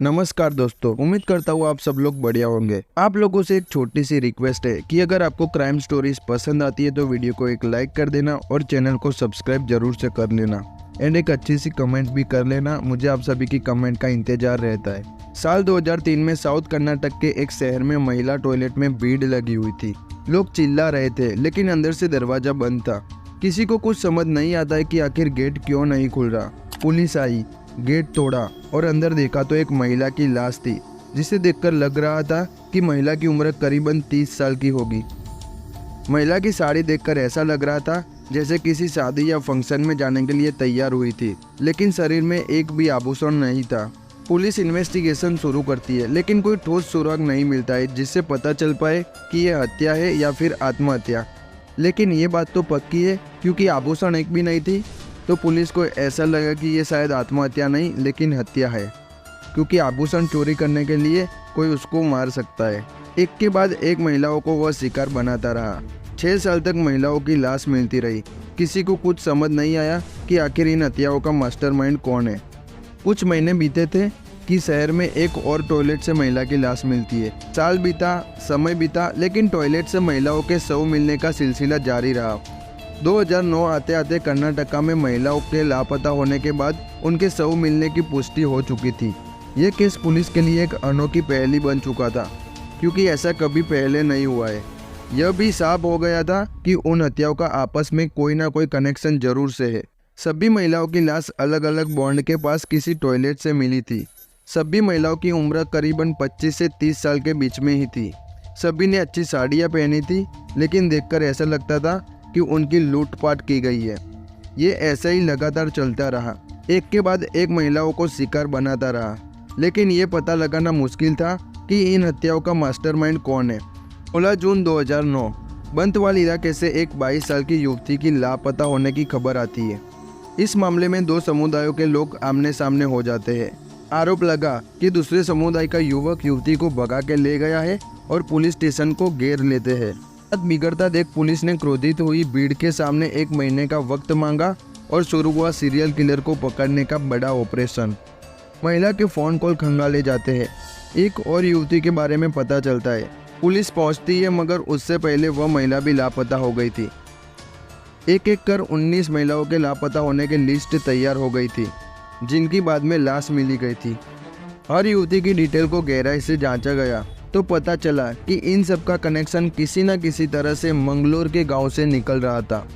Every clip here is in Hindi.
नमस्कार दोस्तों, उम्मीद करता हूँ आप सब लोग बढ़िया होंगे। आप लोगों से एक छोटी सी रिक्वेस्ट है कि अगर आपको क्राइम स्टोरीज पसंद आती है तो वीडियो को एक लाइक कर देना और चैनल को सब्सक्राइब जरूर से कर लेना एंड एक अच्छी सी कमेंट भी कर लेना। मुझे आप सभी की कमेंट का इंतजार रहता है। साल 2003 में साउथ कर्नाटक के एक शहर में महिला टॉयलेट में भीड़ लगी हुई थी। लोग चिल्ला रहे थे लेकिन अंदर से दरवाजा बंद था। किसी को कुछ समझ नहीं आता है कि आखिर गेट क्यों नहीं खुल रहा। पुलिस आई, गेट तोड़ा और अंदर देखा तो एक महिला की लाश थी, जिसे देखकर लग रहा था कि महिला की उम्र करीबन 30 साल की होगी। महिला की साड़ी देखकर ऐसा लग रहा था जैसे किसी शादी या फंक्शन में जाने के लिए तैयार हुई थी, लेकिन शरीर में एक भी आभूषण नहीं था। पुलिस इन्वेस्टिगेशन शुरू करती है लेकिन कोई ठोस सुराग नहीं मिलता है जिससे पता चल पाए कि यह हत्या है या फिर आत्महत्या। लेकिन ये बात तो पक्की है क्योंकि आभूषण एक भी नहीं थी, तो पुलिस को ऐसा लगा कि ये शायद आत्महत्या नहीं लेकिन हत्या है, क्योंकि आभूषण चोरी करने के लिए कोई उसको मार सकता है। एक के बाद एक महिलाओं को वह शिकार बनाता रहा। 6 साल तक महिलाओं की लाश मिलती रही। किसी को कुछ समझ नहीं आया कि आखिर इन हत्याओं का मास्टरमाइंड कौन है। कुछ महीने बीते थे कि शहर में एक और टॉयलेट से महिला की लाश मिलती है। साल बीता, समय बीता, लेकिन टॉयलेट से महिलाओं के शव मिलने का सिलसिला जारी रहा। 2009 आते आते कर्नाटका में महिलाओं के लापता होने के बाद उनके शव मिलने की पुष्टि हो चुकी थी। ये केस पुलिस के लिए एक अनोखी पहेली बन चुका था, क्योंकि ऐसा कभी पहले नहीं हुआ है। यह भी साफ हो गया था कि उन हत्याओं का आपस में कोई ना कोई कनेक्शन जरूर से है। सभी महिलाओं की लाश अलग अलग बॉन्ड के पास किसी टॉयलेट से मिली थी। सभी महिलाओं की उम्र करीबन 25 से 30 साल के बीच में ही थी। सभी ने अच्छी साड़ियाँ पहनी थी, लेकिन देखकर ऐसा लगता था कि उनकी लूटपाट की गई है। ये ऐसा ही लगातार चलता रहा। एक के बाद एक महिलाओं को शिकार बनाता रहा, लेकिन ये पता लगाना मुश्किल था कि इन हत्याओं का मास्टरमाइंड कौन है। 16 जून 2009 बंतवाल इलाके से एक 22 साल की युवती की लापता होने की खबर आती है। इस मामले में 2 समुदायों के लोग आमने सामने हो जाते हैं। आरोप लगा कि दूसरे समुदाय का युवक युवती को भगा के ले गया है और पुलिस स्टेशन को घेर लेते हैं। बिगड़ता देख पुलिस ने क्रोधित हुई भीड़ के सामने 1 महीने का वक्त मांगा और शुरू हुआ सीरियल किलर को पकड़ने का बड़ा ऑपरेशन। महिला के फोन कॉल खंगाले जाते हैं। एक और युवती के बारे में पता चलता है। पुलिस पहुंचती है, मगर उससे पहले वह महिला भी लापता हो गई थी। एक एक कर 19 महिलाओं के लापता होने की लिस्ट तैयार हो गई थी, जिनकी बाद में लाश मिली गई थी। हर युवती की डिटेल को गहराई से जांचा गया तो पता चला कि इन सब का कनेक्शन किसी न किसी तरह से मंगलोर के गांव से निकल रहा था।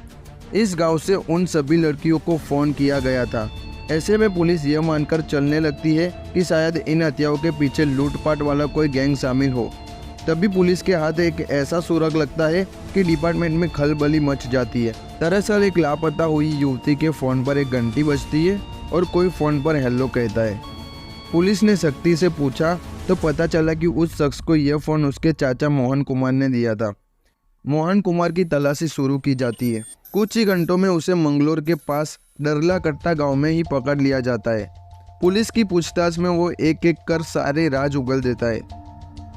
इस गांव से उन सभी लड़कियों को फ़ोन किया गया था। ऐसे में पुलिस यह मानकर चलने लगती है कि शायद इन हत्याओं के पीछे लूटपाट वाला कोई गैंग शामिल हो। तभी पुलिस के हाथ एक ऐसा सुराग लगता है कि डिपार्टमेंट में खलबली मच जाती है। दरअसल एक लापता हुई युवती के फ़ोन पर एक घंटी बजती है और कोई फ़ोन पर हेलो कहता है। पुलिस ने सख्ती से पूछा तो पता चला कि उस शख्स को यह फ़ोन उसके चाचा मोहन कुमार ने दिया था। मोहन कुमार की तलाशी शुरू की जाती है। कुछ ही घंटों में उसे मंगलोर के पास डरला कट्टा गांव में ही पकड़ लिया जाता है। पुलिस की पूछताछ में वो एक एक कर सारे राज उगल देता है।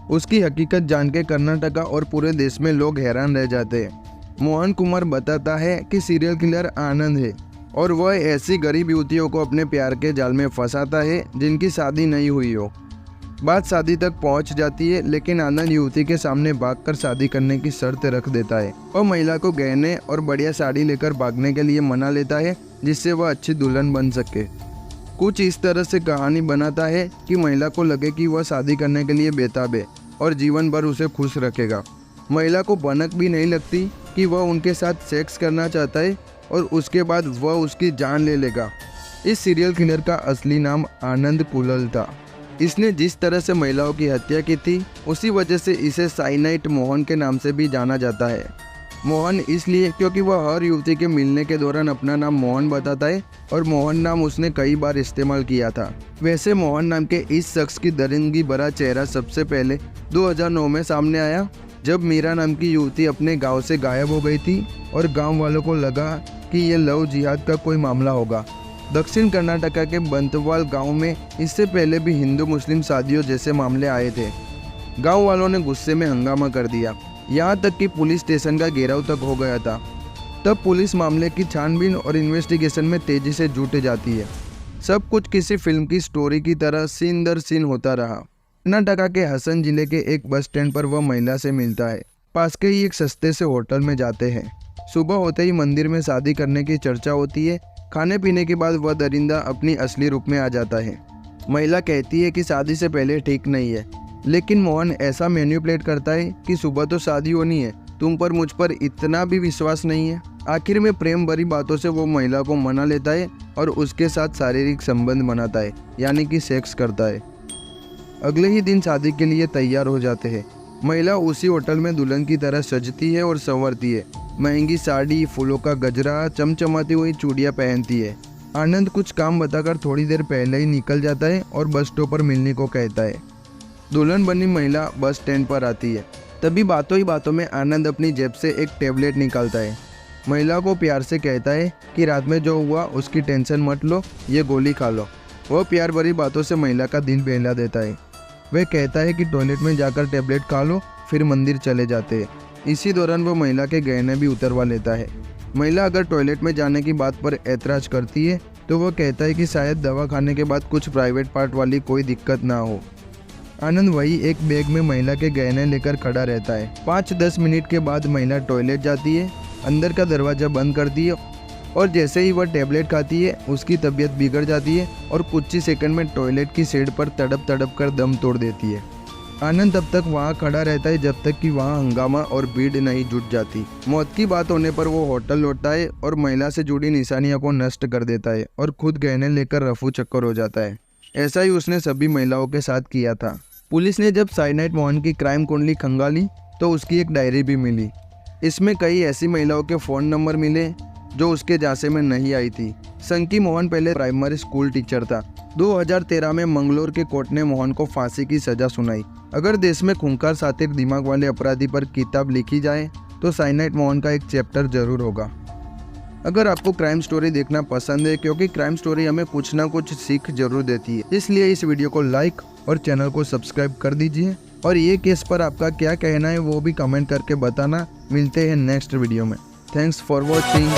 उसकी हकीकत जान के कर्नाटका और पूरे देश में लोग हैरान रह जाते हैं। मोहन कुमार बताता है कि सीरियल किलर आनंद है और वह ऐसी गरीब युवतियों को अपने प्यार के जाल में फंसाता है जिनकी शादी नहीं हुई हो। बात शादी तक पहुंच जाती है, लेकिन आनंद युवती के सामने भागकर शादी करने की शर्त रख देता है और महिला को गहने और बढ़िया साड़ी लेकर भागने के लिए मना लेता है, जिससे वह अच्छी दुल्हन बन सके। कुछ इस तरह से कहानी बनाता है कि महिला को लगे कि वह शादी करने के लिए बेताब है और जीवन भर उसे खुश रखेगा। महिला को भनक भी नहीं लगती कि वह उनके साथ सेक्स करना चाहता है और उसके बाद वह उसकी जान ले लेगा। इस सीरियल किलर का असली नाम आनंद कुलल था। इसने जिस तरह से महिलाओं की हत्या की थी, उसी वजह से इसे साइनाइट मोहन के नाम से भी जाना जाता है। मोहन इसलिए क्योंकि वह हर युवती के मिलने के दौरान अपना नाम मोहन बताता है और मोहन नाम उसने कई बार इस्तेमाल किया था। वैसे मोहन नाम के इस शख्स की दरिंदगी भरा चेहरा सबसे पहले 2009 में सामने आया, जब मीरा नाम की युवती अपने गाँव से गायब हो गई थी और गाँव वालों को लगा कि ये लव जिहाद का कोई मामला होगा। दक्षिण कर्नाटका के बंतवाल गांव में इससे पहले भी हिंदू मुस्लिम शादियों जैसे मामले आए थे। गांव वालों ने गुस्से में हंगामा कर दिया, यहाँ तक कि पुलिस स्टेशन का घेराव तक हो गया था। तब पुलिस मामले की छानबीन और इन्वेस्टिगेशन में तेजी से जुट जाती है। सब कुछ किसी फिल्म की स्टोरी की तरह सीन दर सीन होता रहा। कर्नाटका के हसन जिले के एक बस स्टैंड पर वह महिला से मिलता है। पास के ही एक सस्ते से होटल में जाते हैं। सुबह होते ही मंदिर में शादी करने की चर्चा होती है। खाने पीने के बाद वह दरिंदा अपनी असली रूप में आ जाता है। महिला कहती है कि शादी से पहले ठीक नहीं है, लेकिन मोहन ऐसा मैनिपुलेट करता है कि सुबह तो शादी होनी है, तुम पर मुझ पर इतना भी विश्वास नहीं है। आखिर में प्रेम भरी बातों से वो महिला को मना लेता है और उसके साथ शारीरिक संबंध बनाता है, यानी कि सेक्स करता है। अगले ही दिन शादी के लिए तैयार हो जाते हैं। महिला उसी होटल में दुल्हन की तरह सजती है और संवरती है। महंगी साड़ी, फूलों का गजरा, चमचमाती हुई चूड़ियाँ पहनती है। आनंद कुछ काम बताकर थोड़ी देर पहले ही निकल जाता है और बस स्टॉप पर मिलने को कहता है। दुल्हन बनी महिला बस स्टैंड पर आती है। तभी बातों ही बातों में आनंद अपनी जेब से एक टेबलेट निकालता है। महिला को प्यार से कहता है कि रात में जो हुआ उसकी टेंशन मत लो, ये गोली खा लो। वह प्यार भरी बातों से महिला का दिल बहला देता है। वह कहता है कि टॉयलेट में जाकर टेबलेट खा लो, फिर मंदिर चले जाते हैं। इसी दौरान वो महिला के गहने भी उतरवा लेता है। महिला अगर टॉयलेट में जाने की बात पर ऐतराज करती है तो वह कहता है कि शायद दवा खाने के बाद कुछ प्राइवेट पार्ट वाली कोई दिक्कत ना हो। आनंद वही एक बैग में महिला के गहने लेकर खड़ा रहता है। 5-10 मिनट के बाद महिला टॉयलेट जाती है, अंदर का दरवाज़ा बंद करती है और जैसे ही वह टेबलेट खाती है उसकी तबीयत बिगड़ जाती है और कुछ ही सेकंड में टॉयलेट की सीट पर तड़प तड़प कर दम तोड़ देती है। आनंद तब तक वहाँ खड़ा रहता है जब तक कि वहाँ हंगामा और भीड़ नहीं जुट जाती। मौत की बात होने पर वो होटल लौटता है और महिला से जुड़ी निशानियों को नष्ट कर देता है और खुद गहने लेकर रफू चक्कर हो जाता है। ऐसा ही उसने सभी महिलाओं के साथ किया था। पुलिस ने जब साइनाइट मोहन की क्राइम कुंडली खंगाली तो उसकी एक डायरी भी मिली। इसमें कई ऐसी महिलाओं के फ़ोन नंबर मिले जो उसके जांचे में नहीं आई थी। संकी मोहन पहले प्राइमरी स्कूल टीचर था। 2013 में मंगलोर के कोर्ट ने मोहन को फांसी की सजा सुनाई। अगर देश में खूंखार सातिर दिमाग वाले अपराधी पर किताब लिखी जाए तो साइनाइट मोहन का एक चैप्टर जरूर होगा। अगर आपको क्राइम स्टोरी देखना पसंद है, क्योंकि क्राइम स्टोरी हमें कुछ ना कुछ सीख जरूर देती है, इसलिए इस वीडियो को लाइक और चैनल को सब्सक्राइब कर दीजिए। और ये केस पर आपका क्या कहना है वो भी कमेंट करके बताना। मिलते हैं नेक्स्ट वीडियो में। Thanks for watching.